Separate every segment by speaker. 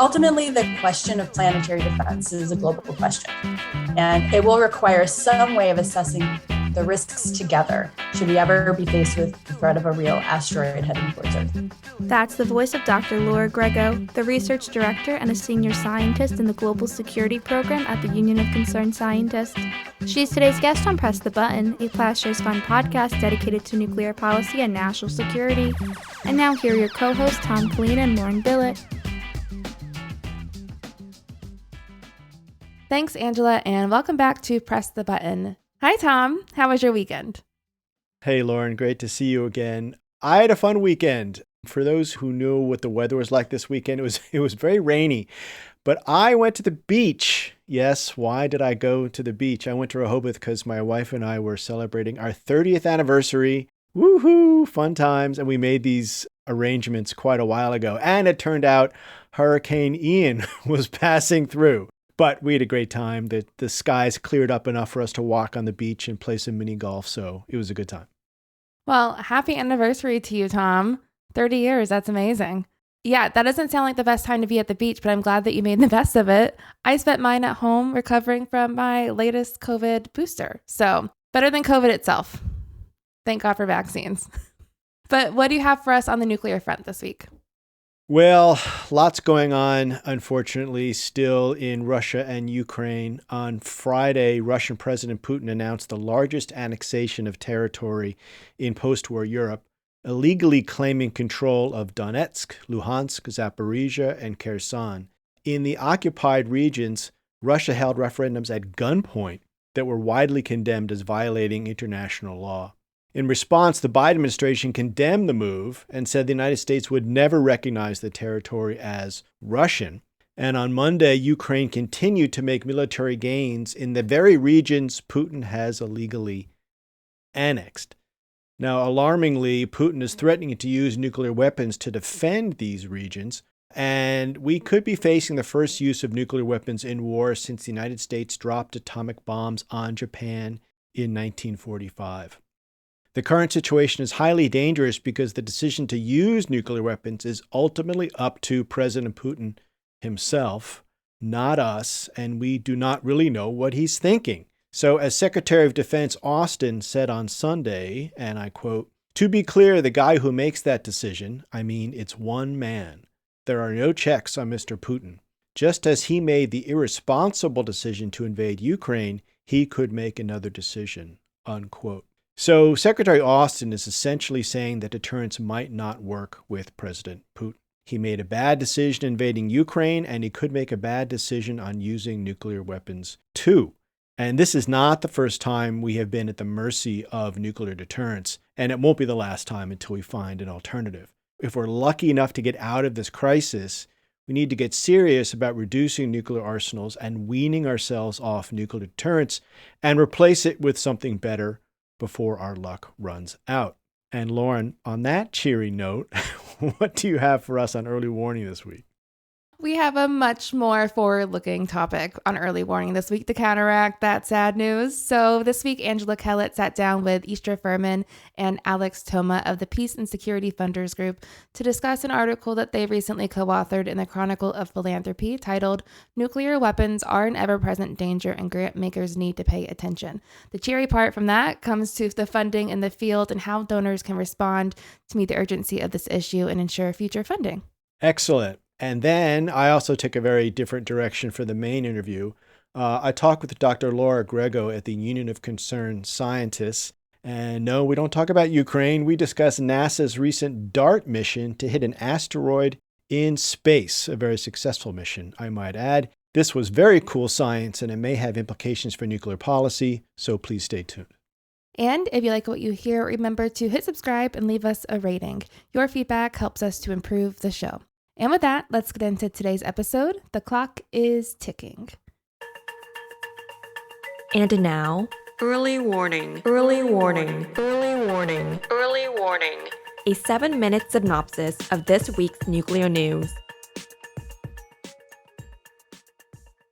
Speaker 1: Ultimately, the question of planetary defense is a global question, and it will require some way of assessing the risks together should we ever be faced with the threat of a real asteroid heading towards Earth.
Speaker 2: That's the voice of Dr. Laura Grego, the research director and a senior scientist in the Global Security Program at the Union of Concerned Scientists. She's today's guest on Press the Button, a Plasters Fund podcast dedicated to nuclear policy and national security. And now here are your co-hosts, Tom Collina and Lauren Billett. Thanks, Angela, and welcome back to Press the Button. Hi, Tom. How was your weekend?
Speaker 3: Hey, Lauren. Great to see you again. I had a fun weekend. For those who knew what the weather was like this weekend, it was very rainy. But I went to the beach. Yes, why did I go to the beach? I went to Rehoboth because my wife and I were celebrating our 30th anniversary. Woohoo! Fun times. And we made these arrangements quite a while ago. And it turned out Hurricane Ian was passing through. But we had a great time. The skies cleared up enough for us to walk on the beach and play some mini golf. So it was a good time.
Speaker 2: Well, happy anniversary to you, Tom. 30 years. That's amazing. Yeah, that doesn't sound like the best time to be at the beach, but I'm glad that you made the best of it. I spent mine at home recovering from my latest COVID booster. So better than COVID itself. Thank God for vaccines. But what do you have for us on the nuclear front this week?
Speaker 3: Well, lots going on, unfortunately, still in Russia and Ukraine. On Friday, Russian President Putin announced the largest annexation of territory in post-war Europe, illegally claiming control of Donetsk, Luhansk, Zaporizhia, and Kherson. In the occupied regions, Russia held referendums at gunpoint that were widely condemned as violating international law. In response, the Biden administration condemned the move and said the United States would never recognize the territory as Russian. And on Monday, Ukraine continued to make military gains in the very regions Putin has illegally annexed. Now, alarmingly, Putin is threatening to use nuclear weapons to defend these regions, and we could be facing the first use of nuclear weapons in war since the United States dropped atomic bombs on Japan in 1945. The current situation is highly dangerous because the decision to use nuclear weapons is ultimately up to President Putin himself, not us, and we do not really know what he's thinking. So as Secretary of Defense Austin said on Sunday, and I quote, "To be clear, the guy who makes that decision, I mean, it's one man. There are no checks on Mr. Putin. Just as he made the irresponsible decision to invade Ukraine, he could make another decision," unquote. So Secretary Austin is essentially saying that deterrence might not work with President Putin. He made a bad decision invading Ukraine, and he could make a bad decision on using nuclear weapons too. And this is not the first time we have been at the mercy of nuclear deterrence, and it won't be the last time until we find an alternative. If we're lucky enough to get out of this crisis, we need to get serious about reducing nuclear arsenals and weaning ourselves off nuclear deterrence and replace it with something better before our luck runs out. And Lauren, on that cheery note, what do you have for us on early warning this week?
Speaker 2: We have a much more forward-looking topic on early warning this week to counteract that sad news. So this week, Angela Kellett sat down with Istra Fuhrmann and Alex Toma of the Peace and Security Funders Group to discuss an article that they recently co-authored in the Chronicle of Philanthropy titled, "Nuclear Weapons Are an Ever-Present Danger and Grant Makers Need to Pay Attention." The cheery part from that comes to the funding in the field and how donors can respond to meet the urgency of this issue and ensure future funding.
Speaker 3: Excellent. And then I also took a very different direction for the main interview. I talked with Dr. Laura Grego at the Union of Concerned Scientists. And no, we don't talk about Ukraine. We discuss NASA's recent DART mission to hit an asteroid in space, a very successful mission, I might add. This was very cool science, and it may have implications for nuclear policy, so please stay tuned.
Speaker 2: And if you like what you hear, remember to hit subscribe and leave us a rating. Your feedback helps us to improve the show. And with that, let's get into today's episode. The clock is ticking.
Speaker 4: And now, early warning, early warning, early warning, early warning. A 7-minute synopsis of this week's nuclear news.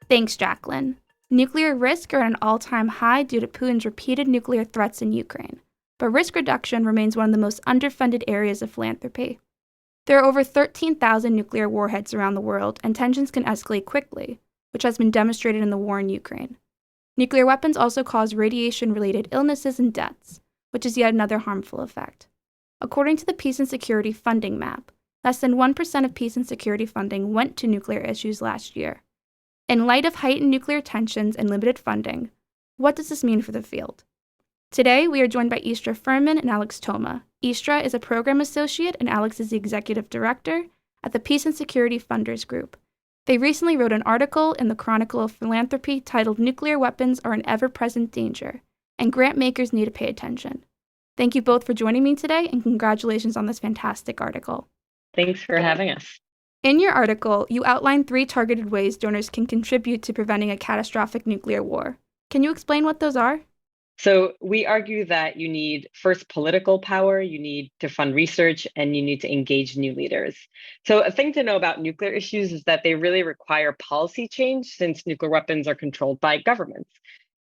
Speaker 5: Thanks, Jacqueline. Nuclear risks are at an all-time high due to Putin's repeated nuclear threats in Ukraine. but risk reduction remains one of the most underfunded areas of philanthropy. There are over 13,000 nuclear warheads around the world, and tensions can escalate quickly, which has been demonstrated in the war in Ukraine. Nuclear weapons also cause radiation-related illnesses and deaths, which is yet another harmful effect. According to the Peace and Security Funding Map, less than 1% of peace and security funding went to nuclear issues last year. In light of heightened nuclear tensions and limited funding, what does this mean for the field? Today, we are joined by Istra Fuhrmann and Alex Toma. Istra is a program associate and Alex is the executive director at the Peace and Security Funders Group. They recently wrote an article in the Chronicle of Philanthropy titled "Nuclear Weapons Are an Ever-Present Danger, and Grant Makers Need to Pay Attention." Thank you both for joining me today, and congratulations on this fantastic article.
Speaker 6: Thanks for having us.
Speaker 5: In your article, you outline 3 targeted ways donors can contribute to preventing a catastrophic nuclear war. Can you explain what those are?
Speaker 6: So we argue that you need first political power, you need to fund research, and you need to engage new leaders. So a thing to know about nuclear issues is that they really require policy change since nuclear weapons are controlled by governments.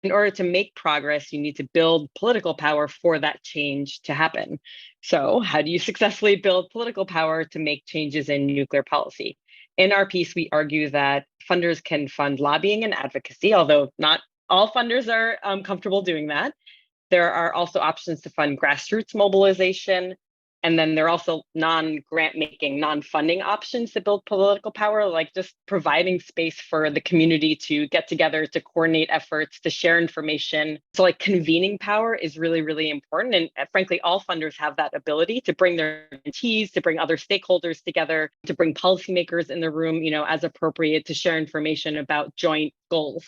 Speaker 6: In order to make progress, you need to build political power for that change to happen. So how do you successfully build political power to make changes in nuclear policy? In our piece, we argue that funders can fund lobbying and advocacy, although not all funders are comfortable doing that. There are also options to fund grassroots mobilization. And then there are also non-grant making, non-funding options to build political power, like just providing space for the community to get together, to coordinate efforts, to share information. So like convening power is really, really important. And frankly, all funders have that ability to bring their grantees, to bring other stakeholders together, to bring policymakers in the room, as appropriate, to share information about joint goals.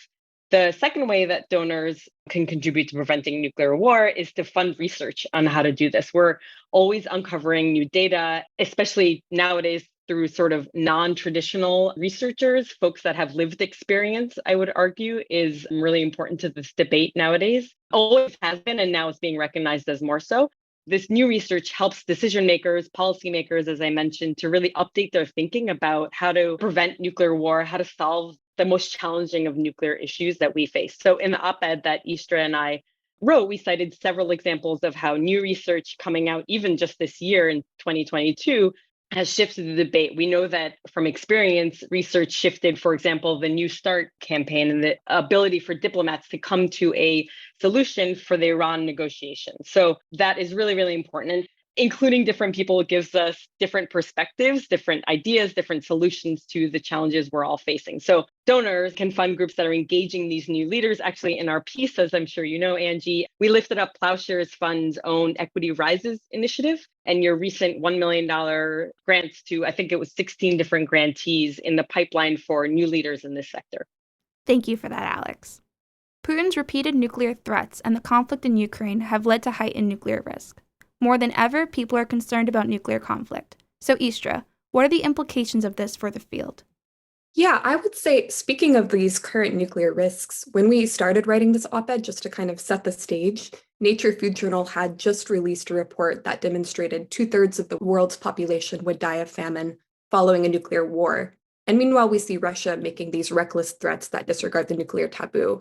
Speaker 6: The second way that donors can contribute to preventing nuclear war is to fund research on how to do this. We're always uncovering new data, especially nowadays through sort of non-traditional researchers, folks that have lived experience, I would argue, is really important to this debate nowadays. Always has been, and now is being recognized as more so. This new research helps decision makers, policymakers, as I mentioned, to really update their thinking about how to prevent nuclear war, how to solve the most challenging of nuclear issues that we face. So in the op-ed that Istra and I wrote, we cited several examples of how new research coming out even just this year in 2022 has shifted the debate. We know that from experience, research shifted, for example, the New START campaign and the ability for diplomats to come to a solution for the Iran negotiations. So that is really, really important. And including different people gives us different perspectives, different ideas, different solutions to the challenges we're all facing. So donors can fund groups that are engaging these new leaders. Actually, in our piece, as I'm sure you know, Angie, we lifted up Plowshares Fund's own Equity Rises initiative and your recent $1 million grants to, I think it was 16 different grantees in the pipeline for new leaders in this sector.
Speaker 5: Thank you for that, Alex. Putin's repeated nuclear threats and the conflict in Ukraine have led to heightened nuclear risk. More than ever, people are concerned about nuclear conflict. So, Istra, what are the implications of this for the field?
Speaker 7: Yeah, I would say, speaking of these current nuclear risks, when we started writing this op-ed, just to kind of set the stage, Nature Food Journal had just released a report that demonstrated 2/3 of the world's population would die of famine following a nuclear war. And meanwhile, we see Russia making these reckless threats that disregard the nuclear taboo.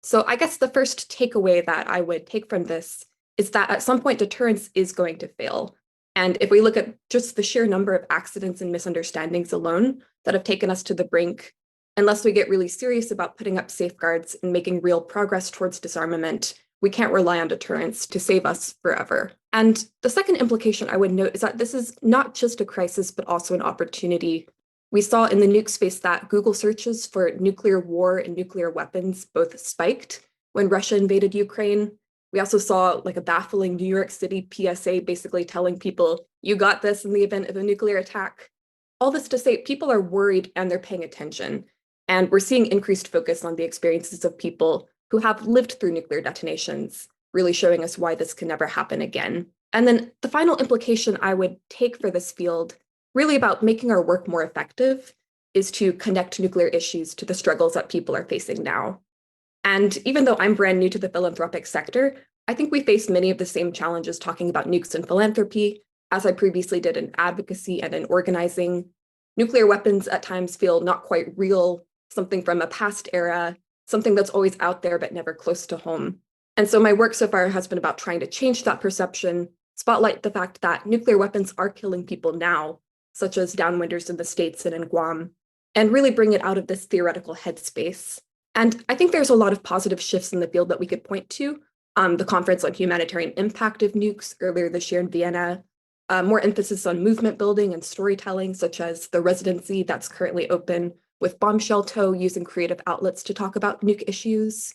Speaker 7: So I guess the first takeaway that I would take from this is that at some point deterrence is going to fail. And if we look at just the sheer number of accidents and misunderstandings alone that have taken us to the brink, unless we get really serious about putting up safeguards and making real progress towards disarmament, we can't rely on deterrence to save us forever. And the second implication I would note is that this is not just a crisis, but also an opportunity. We saw in the nuke space that Google searches for nuclear war and nuclear weapons both spiked when Russia invaded Ukraine. We also saw like a baffling New York City PSA basically telling people, you got this in the event of a nuclear attack. All this to say, people are worried and they're paying attention. And we're seeing increased focus on the experiences of people who have lived through nuclear detonations, really showing us why this can never happen again. And then the final implication I would take for this field, really about making our work more effective, is to connect nuclear issues to the struggles that people are facing now. And even though I'm brand new to the philanthropic sector, I think we face many of the same challenges talking about nukes and philanthropy, as I previously did in advocacy and in organizing. Nuclear weapons at times feel not quite real, something from a past era, something that's always out there but never close to home. And so my work so far has been about trying to change that perception, spotlight the fact that nuclear weapons are killing people now, such as downwinders in the States and in Guam, and really bring it out of this theoretical headspace. And I think there's a lot of positive shifts in the field that we could point to. The Conference on Humanitarian Impact of Nukes earlier this year in Vienna, more emphasis on movement building and storytelling, such as the residency that's currently open with Bombshell Toe using creative outlets to talk about nuke issues.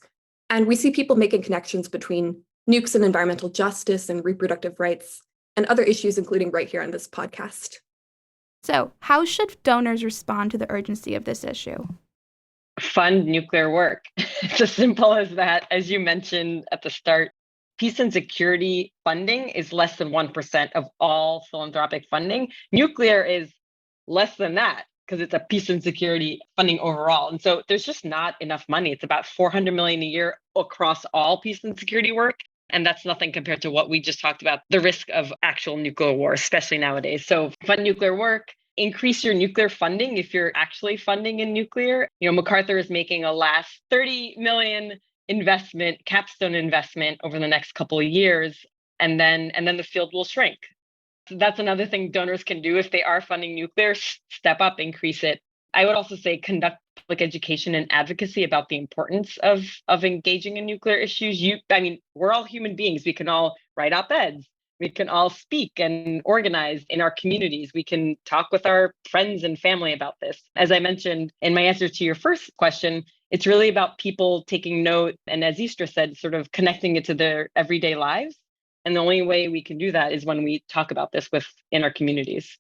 Speaker 7: And we see people making connections between nukes and environmental justice and reproductive rights and other issues, including right here on this podcast.
Speaker 5: So, how should donors respond to the urgency of this issue?
Speaker 6: Fund nuclear work. It's as simple as that. As you mentioned at the start, peace and security funding is less than 1% of all philanthropic funding. Nuclear is less than that because it's a peace and security funding overall. And so there's just not enough money. It's about $400 million a year across all peace and security work. And that's nothing compared to what we just talked about, the risk of actual nuclear war, especially nowadays. So fund nuclear work, increase your nuclear funding if you're actually funding in nuclear. MacArthur is making a last 30 million investment, capstone investment over the next couple of years, and then the field will shrink. So that's another thing donors can do if they are funding nuclear, step up, increase it. I would also say conduct public education and advocacy about the importance of engaging in nuclear issues. We're all human beings. We can all write op-eds. We can all speak and organize in our communities. We can talk with our friends and family about this. As I mentioned in my answer to your first question, it's really about people taking note, and as Istra said, sort of connecting it to their everyday lives. And the only way we can do that is when we talk about this in our communities.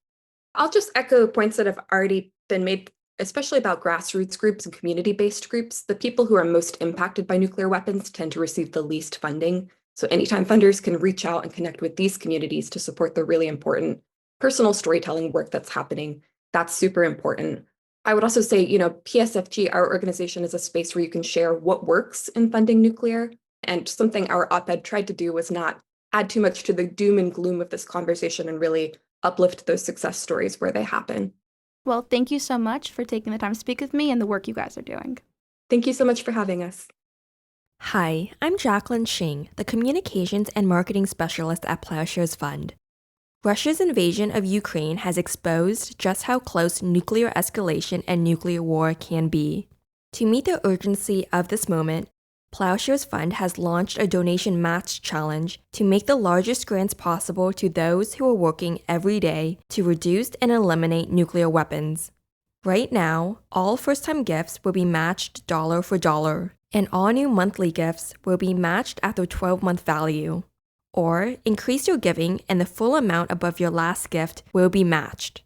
Speaker 7: I'll just echo points that have already been made, especially about grassroots groups and community-based groups. The people who are most impacted by nuclear weapons tend to receive the least funding. So anytime funders can reach out and connect with these communities to support the really important personal storytelling work that's happening, that's super important. I would also say, PSFG, our organization, is a space where you can share what works in funding nuclear. And something our op-ed tried to do was not add too much to the doom and gloom of this conversation and really uplift those success stories where they happen.
Speaker 5: Well, thank you so much for taking the time to speak with me and the work you guys are doing.
Speaker 7: Thank you so much for having us.
Speaker 4: Hi, I'm Jacqueline Shing, the Communications and Marketing Specialist at Plowshares Fund. Russia's invasion of Ukraine has exposed just how close nuclear escalation and nuclear war can be. To meet the urgency of this moment, Plowshares Fund has launched a donation match challenge to make the largest grants possible to those who are working every day to reduce and eliminate nuclear weapons. Right now, all first-time gifts will be matched dollar for dollar, and all new monthly gifts will be matched at their 12-month value. Or increase your giving and the full amount above your last gift will be matched.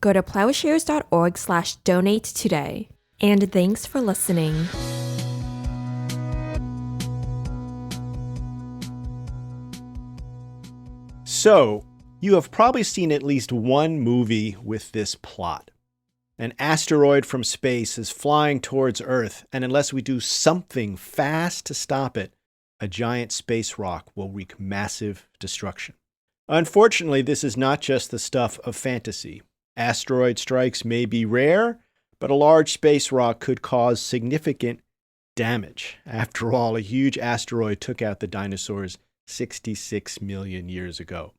Speaker 4: Go to plowshares.org/donate today. And thanks for listening.
Speaker 3: So, you have probably seen at least one movie with this plot. An asteroid from space is flying towards Earth, and unless we do something fast to stop it, a giant space rock will wreak massive destruction. Unfortunately, this is not just the stuff of fantasy. Asteroid strikes may be rare, but a large space rock could cause significant damage. After all, a huge asteroid took out the dinosaurs 66 million years ago.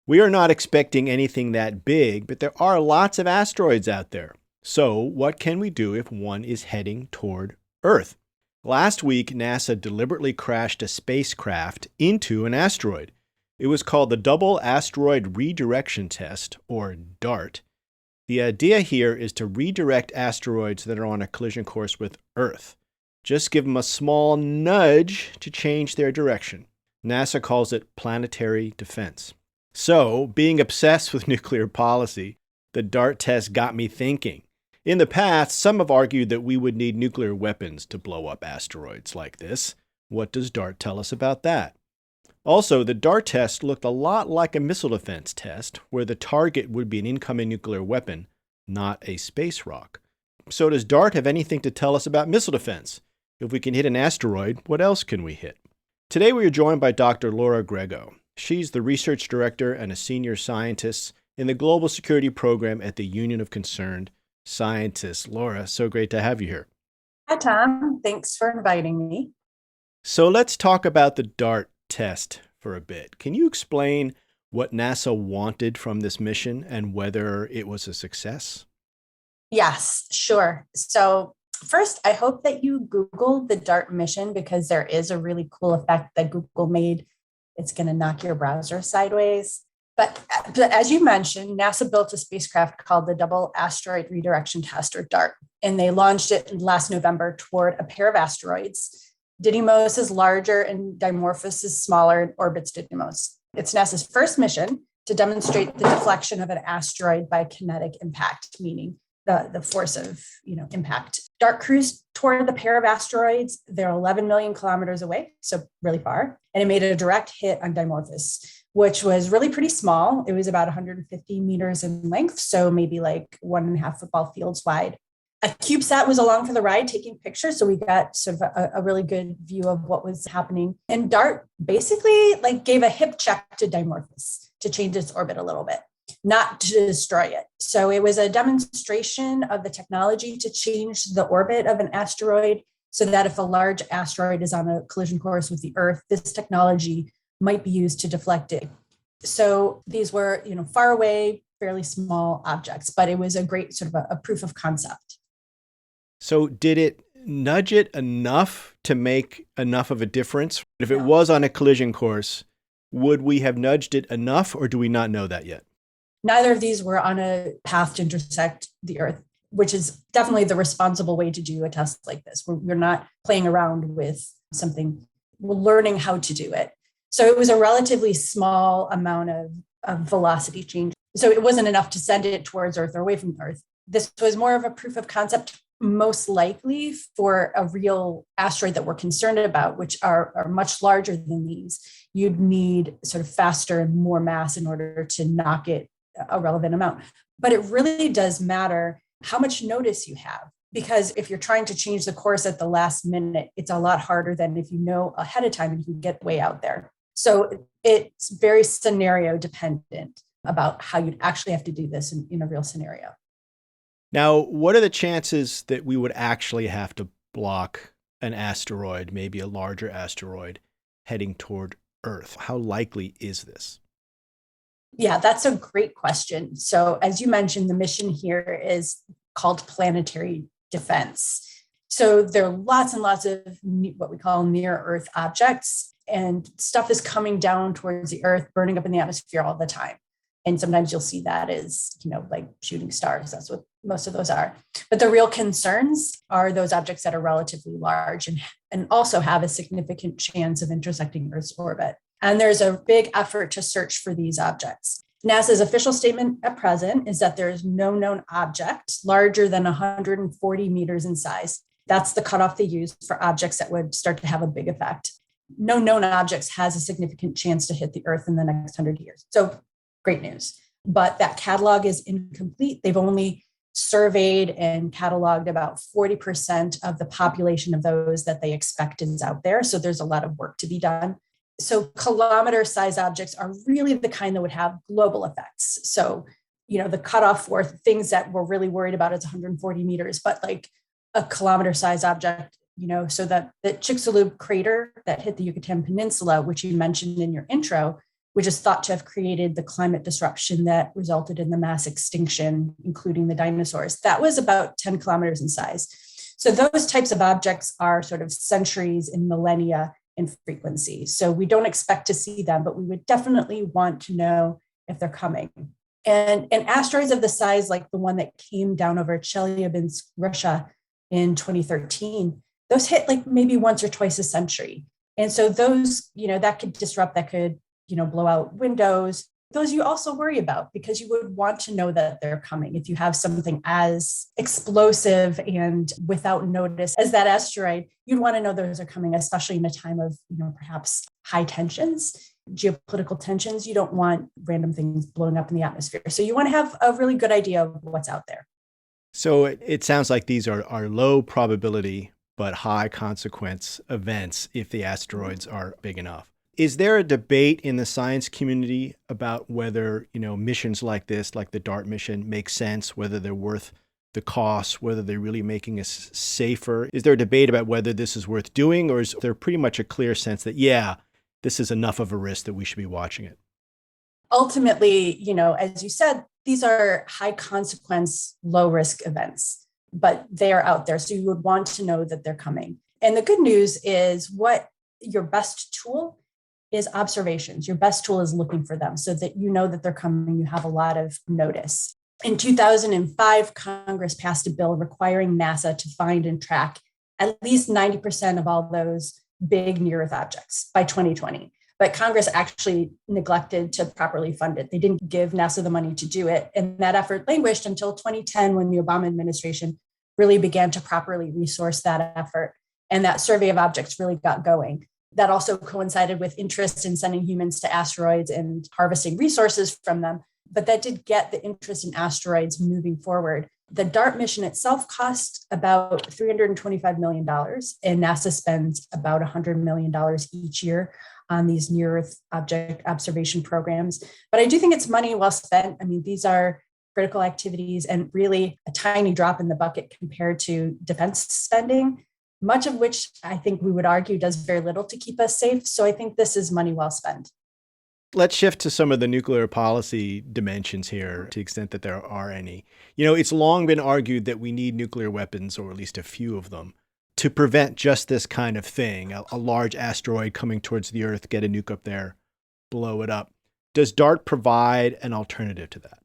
Speaker 3: We are not expecting anything that big, but there are lots of asteroids out there. So, what can we do if one is heading toward Earth? Last week, NASA deliberately crashed a spacecraft into an asteroid. It was called the Double Asteroid Redirection Test, or DART. The idea here is to redirect asteroids that are on a collision course with Earth. Just give them a small nudge to change their direction. NASA calls it planetary defense. So, being obsessed with nuclear policy, the DART test got me thinking. In the past, some have argued that we would need nuclear weapons to blow up asteroids like this. What does DART tell us about that? Also, the DART test looked a lot like a missile defense test, where the target would be an incoming nuclear weapon, not a space rock. So does DART have anything to tell us about missile defense? If we can hit an asteroid, what else can we hit? Today we are joined by Dr. Laura Grego. She's the research director and a senior scientist in the Global Security Program at the Union of Concerned Scientists. Laura, so great to have you here.
Speaker 1: Hi, Tom. Thanks for inviting me.
Speaker 3: So let's talk about the DART test for a bit. Can you explain what NASA wanted from this mission and whether it was a success?
Speaker 1: Yes, sure. So first, I hope that you Google the DART mission because there is a really cool effect that Google made. It's going to knock your browser sideways. But as you mentioned, NASA built a spacecraft called the Double Asteroid Redirection Test, or DART, and they launched it last November toward a pair of asteroids. Didymos is larger and Dimorphos is smaller and orbits Didymos. It's NASA's first mission to demonstrate the deflection of an asteroid by kinetic impact, meaning the force of impact. DART cruised toward the pair of asteroids. They're 11 million kilometers away, so really far, and it made a direct hit on Dimorphos, which was really pretty small. It was about 150 meters in length, so maybe like 1.5 football fields wide. A CubeSat was along for the ride taking pictures, so we got sort of a really good view of what was happening. And DART basically gave a hip check to Dimorphos to change its orbit a little bit, not to destroy it. So it was a demonstration of the technology to change the orbit of an asteroid so that if a large asteroid is on a collision course with the Earth, this technology might be used to deflect it. So these were, far away, fairly small objects, but it was a great sort of a proof of concept.
Speaker 3: So did it nudge it enough to make enough of a difference? If it was on a collision course, would we have nudged it enough, or do we not know that yet?
Speaker 1: Neither of these were on a path to intersect the Earth, which is definitely the responsible way to do a test like this. We're not playing around with something. We're learning how to do it. So it was a relatively small amount of velocity change. So it wasn't enough to send it towards Earth or away from Earth. This was more of a proof of concept, most likely for a real asteroid that we're concerned about, which are much larger than these. You'd need sort of faster and more mass in order to knock it a relevant amount. But it really does matter how much notice you have, because if you're trying to change the course at the last minute, it's a lot harder than if you know ahead of time and you can get way out there. So it's very scenario dependent about how you'd actually have to do this in a real scenario.
Speaker 3: Now, what are the chances that we would actually have to block an asteroid, maybe a larger asteroid, heading toward Earth? How likely is this?
Speaker 1: Yeah, that's a great question. So as you mentioned, the mission here is called planetary defense. So there are lots and lots of what we call near Earth objects, and stuff is coming down towards the Earth, burning up in the atmosphere all the time. And sometimes you'll see that as, like shooting stars. That's what most of those are. But the real concerns are those objects that are relatively large and also have a significant chance of intersecting Earth's orbit. And there's a big effort to search for these objects. NASA's official statement at present is that there is no known object larger than 140 meters in size. That's the cutoff they use for objects that would start to have a big effect. No known objects has a significant chance to hit the Earth in the next 100 years. So great news. But that catalog is incomplete. They've only surveyed and cataloged about 40% of the population of those that they expect is out there. So there's a lot of work to be done. So kilometer-sized objects are really the kind that would have global effects. So, the cutoff for things that we're really worried about is 140 meters, but like a kilometer-sized object, so that the Chicxulub crater that hit the Yucatan Peninsula, which you mentioned in your intro, which is thought to have created the climate disruption that resulted in the mass extinction, including the dinosaurs, that was about 10 kilometers in size. So those types of objects are sort of centuries and millennia in frequency. So we don't expect to see them, but we would definitely want to know if they're coming. And asteroids of the size like the one that came down over Chelyabinsk, Russia in 2013, those hit like maybe once or twice a century. And so those, that could disrupt, that could, blow out windows. Those you also worry about because you would want to know that they're coming. If you have something as explosive and without notice as that asteroid, you'd want to know those are coming, especially in a time of, perhaps high tensions, geopolitical tensions. You don't want random things blowing up in the atmosphere. So you want to have a really good idea of what's out there.
Speaker 3: So it sounds like these are low probability but high consequence events if the asteroids are big enough. Is there a debate in the science community about whether, missions like this, like the DART mission, make sense, whether they're worth the costs, whether they're really making us safer? Is there a debate about whether this is worth doing, or is there pretty much a clear sense that, yeah, this is enough of a risk that we should be watching it?
Speaker 1: Ultimately, as you said, these are high consequence, low risk events, but they are out there. So you would want to know that they're coming. And the good news is what your best tool is observations. Your best tool is looking for them so that you know that they're coming. You have a lot of notice. In 2005, Congress passed a bill requiring NASA to find and track at least 90% of all those big near-Earth objects by 2020. But Congress actually neglected to properly fund it. They didn't give NASA the money to do it. And that effort languished until 2010, when the Obama administration really began to properly resource that effort. And that survey of objects really got going. That also coincided with interest in sending humans to asteroids and harvesting resources from them. But that did get the interest in asteroids moving forward. The DART mission itself cost about $325 million, and NASA spends about $100 million each year on these near-Earth object observation programs. But I do think it's money well spent. I mean, these are critical activities and really a tiny drop in the bucket compared to defense spending, much of which I think we would argue does very little to keep us safe. So I think this is money well spent.
Speaker 3: Let's shift to some of the nuclear policy dimensions here, to the extent that there are any. It's long been argued that we need nuclear weapons, or at least a few of them, to prevent just this kind of thing, a large asteroid coming towards the Earth, get a nuke up there, blow it up. Does DART provide an alternative to that?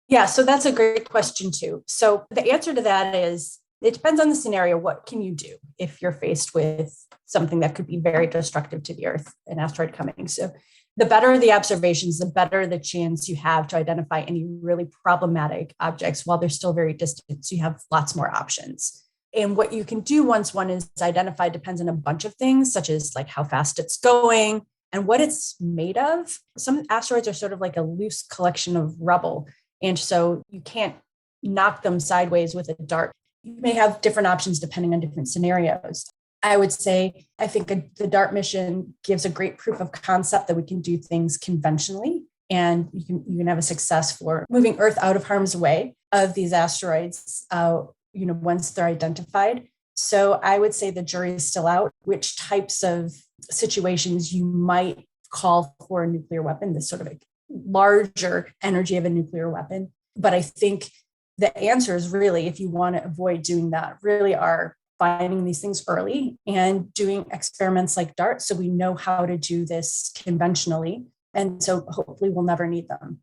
Speaker 1: Yeah, so that's a great question too. So the answer to that is, it depends on the scenario. What can you do if you're faced with something that could be very destructive to the Earth, an asteroid coming? So the better the observations, the better the chance you have to identify any really problematic objects while they're still very distant. So you have lots more options. And what you can do once one is identified depends on a bunch of things, such as like how fast it's going and what it's made of. Some asteroids are sort of like a loose collection of rubble. And so you can't knock them sideways with a dart. You may have different options depending on different scenarios. I would say, I think the DART mission gives a great proof of concept that we can do things conventionally, and you can have a success for moving Earth out of harm's way of these asteroids, once they're identified. So I would say the jury is still out which types of situations you might call for a nuclear weapon, this sort of a larger energy of a nuclear weapon. But I think the answers really, if you want to avoid doing that, really are finding these things early and doing experiments like DART so we know how to do this conventionally. And so hopefully we'll never need them.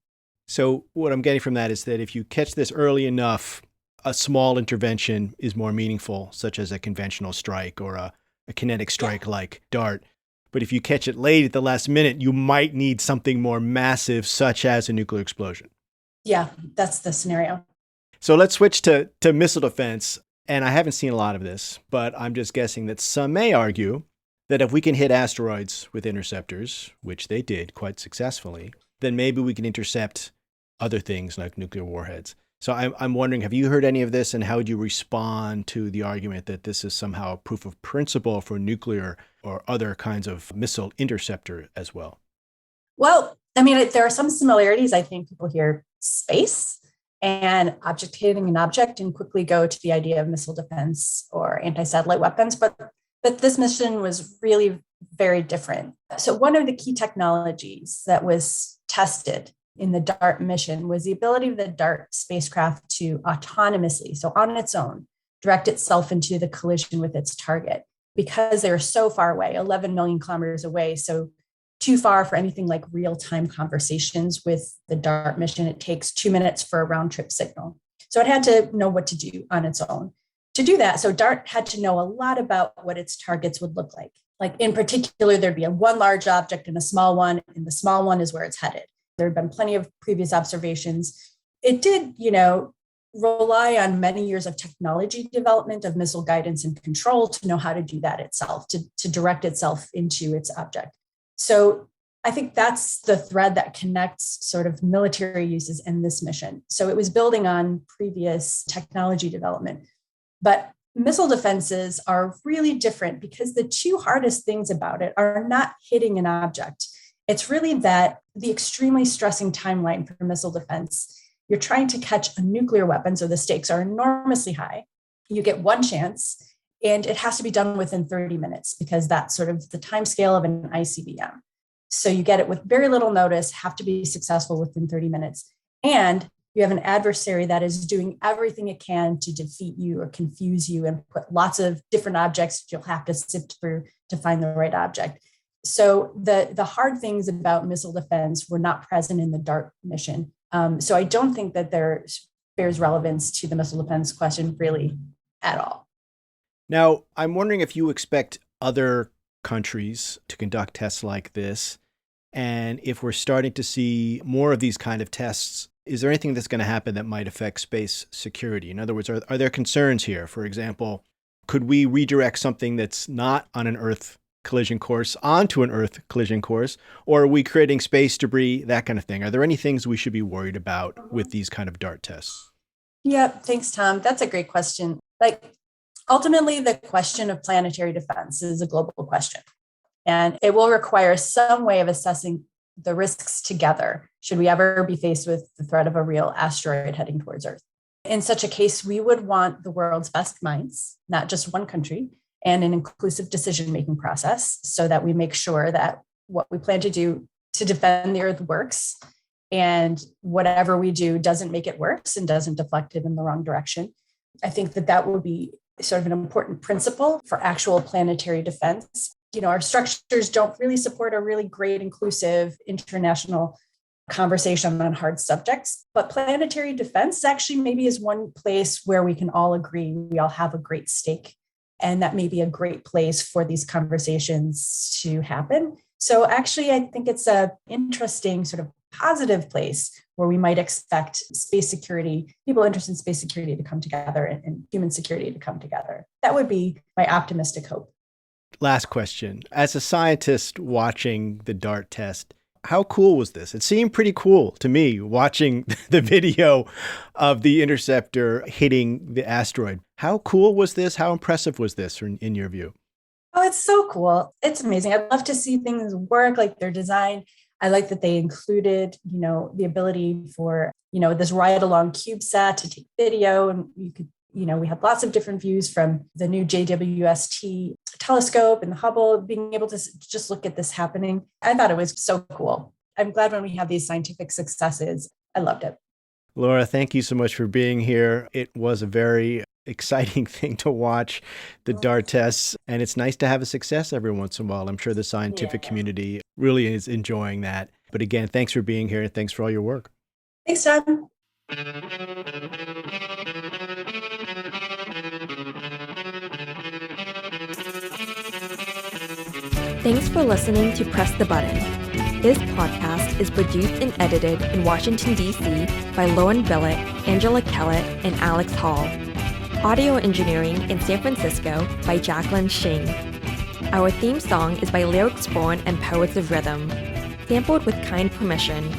Speaker 3: So what I'm getting from that is that if you catch this early enough, a small intervention is more meaningful, such as a conventional strike or a kinetic strike like DART. But if you catch it late at the last minute, you might need something more massive, such as a nuclear explosion.
Speaker 1: Yeah, that's the scenario.
Speaker 3: So let's switch to missile defense. And I haven't seen a lot of this, but I'm just guessing that some may argue that if we can hit asteroids with interceptors, which they did quite successfully, then maybe we can intercept other things like nuclear warheads. So I'm wondering, have you heard any of this, and how would you respond to the argument that this is somehow a proof of principle for nuclear or other kinds of missile interceptor as well?
Speaker 1: Well, I mean, there are some similarities. I think people hear space and object hitting an object and quickly go to the idea of missile defense or anti-satellite weapons. But this mission was really very different. So one of the key technologies that was tested in the DART mission was the ability of the DART spacecraft to autonomously, so on its own, direct itself into the collision with its target, because they were so far away, 11 million kilometers away. So too far for anything like real-time conversations with the DART mission. It takes 2 minutes for a round-trip signal. So it had to know what to do on its own. To do that, so DART had to know a lot about what its targets would look like. Like in particular, there'd be one large object and a small one, and the small one is where it's headed. There had been plenty of previous observations. It did, rely on many years of technology development of missile guidance and control to know how to do that itself, to direct itself into its object. So I think that's the thread that connects sort of military uses in this mission. So it was building on previous technology development. But missile defenses are really different because the two hardest things about it are not hitting an object. It's really that the extremely stressing timeline for missile defense you're trying to catch a nuclear weapon, so the stakes are enormously high. You get one chance, and it has to be done within 30 minutes because that's sort of the time scale of an ICBM. So you get it with very little notice, have to be successful within 30 minutes. And you have an adversary that is doing everything it can to defeat you or confuse you and put lots of different objects you'll have to sift through to find the right object. So the hard things about missile defense were not present in the DART mission. So I don't think that there bears relevance to the missile defense question really at all.
Speaker 3: Now, I'm wondering if you expect other countries to conduct tests like this, and if we're starting to see more of these kind of tests, is there anything that's going to happen that might affect space security? In other words, are there concerns here? For example, could we redirect something that's not on an Earth collision course onto an Earth collision course? Or are we creating space debris, that kind of thing? Are there any things we should be worried about with these kind of DART tests?
Speaker 1: Yeah, thanks, Tom. That's a great question. Ultimately, the question of planetary defense is a global question, and it will require some way of assessing the risks together should we ever be faced with the threat of a real asteroid heading towards Earth. In such a case, we would want the world's best minds, not just one country, and an inclusive decision-making process so that we make sure that what we plan to do to defend the Earth works, and whatever we do doesn't make it worse and doesn't deflect it in the wrong direction. I think that would be sort of an important principle for actual planetary defense. Our structures don't really support a really great, inclusive international conversation on hard subjects, but planetary defense actually maybe is one place where we can all agree we all have a great stake, and that may be a great place for these conversations to happen. So actually, I think it's an interesting sort of positive place where we might expect space security, people interested in space security to come together and human security to come together. That would be my optimistic hope.
Speaker 3: Last question. As a scientist watching the DART test, how cool was this? It seemed pretty cool to me watching the video of the interceptor hitting the asteroid. How cool was this? How impressive was this in your view?
Speaker 1: Oh, it's so cool. It's amazing. I'd love to see things work like they're designed. I like that they included, the ability for, this ride-along CubeSat to take video, and you could, we had lots of different views from the new JWST telescope and the Hubble, being able to just look at this happening. I thought it was so cool. I'm glad when we have these scientific successes. I loved it.
Speaker 3: Laura, thank you so much for being here. It was a very exciting thing to watch, the DART tests, and it's nice to have a success every once in a while. I'm sure the scientific community really is enjoying that. But again, thanks for being here and thanks for all your work.
Speaker 1: Thanks, John.
Speaker 4: Thanks for listening to Press the Button. This podcast is produced and edited in Washington, D.C. by Lauren Billett, Angela Kellett, and Alex Hall. Audio engineering in San Francisco by Jacqueline Shing. Our theme song is by Lyric Spawn and Poets of Rhythm, sampled with kind permission.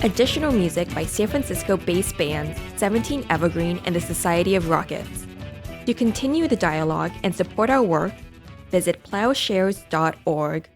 Speaker 4: Additional music by San Francisco-based bands 17 Evergreen and the Society of Rockets. To continue the dialogue and support our work, visit plowshares.org.